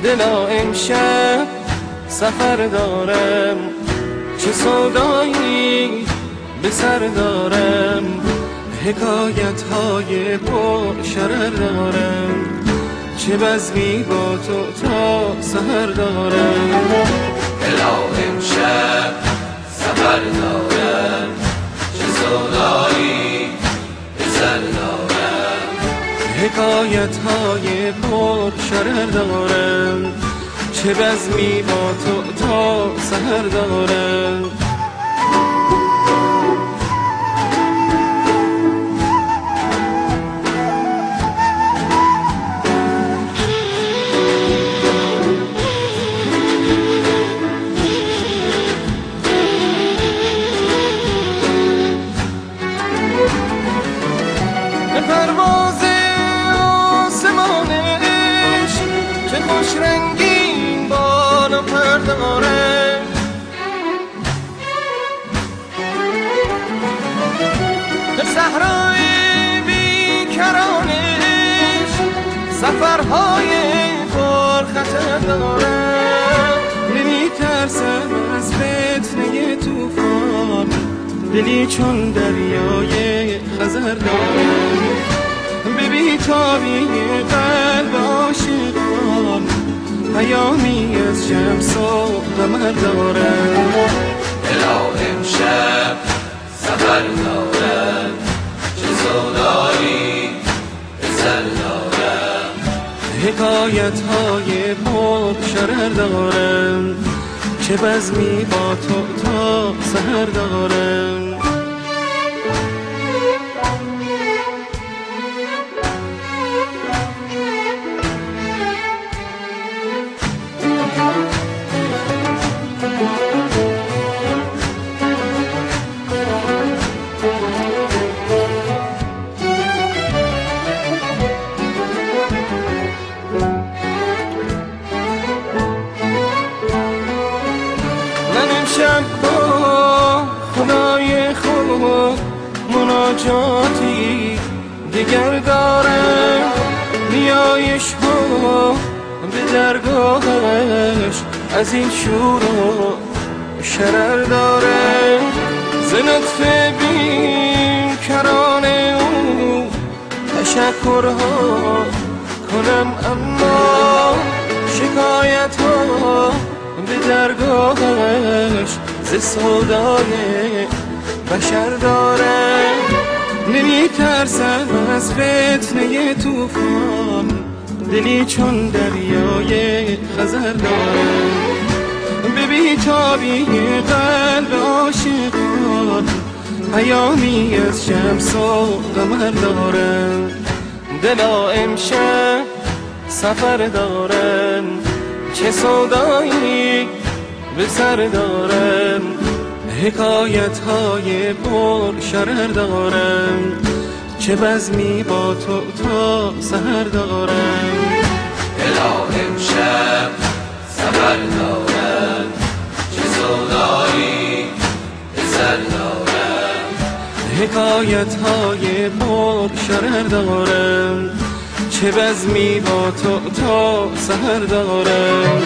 دلا امشب سفر دارم، چه سودایی به سر دارم، حکایت های پر شرر دارم، چه بزمی با تو تا سحر دارم. دلا امشب سفر دارم، چه سودایی به سر دارم، حکایت های پر شرر دارم، چه بزمی با تو تا سحر دارم. پرواز آسمانش چه خوش رنگین بال و پر داره، در صحرای بیکرانش سفرهای پر خطر داره. نمیترسم از فتنه طوفان، دلی چون دریای خزر دارم، به بیتابی قلب عاشقان پیامی از شمس و قمر دارم. دلا امشب سفر دارم، چه سودایی به سر دارم، حکایت های پر شرر دارم، چه بزمی با تو تا سحر دارم. شب با خدای خود مناجاتی دیگر دارم، نیایش ها به درگاهش از این شور و شرر دارم. ز لطف بین کران او تشکرها کنم، اما شکایت ها به درگاهش ز سودای بشر دارم. نمیترسم از فتنه طوفان، دلی چون دریای خزر دارم، به بیتابی قلب عاشقان پیامی از شمس و قمر دارم. دلا امشب سفر دارم، چه سودایی به سر دارم، حکایت های پر شرر دارم، چه بزمی با تو تا سحر دارم. دلا امشب سفر دارم، چه سودایی به سر دارم، حکایت های پر شرر دارم، چه بزمی با تو تا سحر دارم.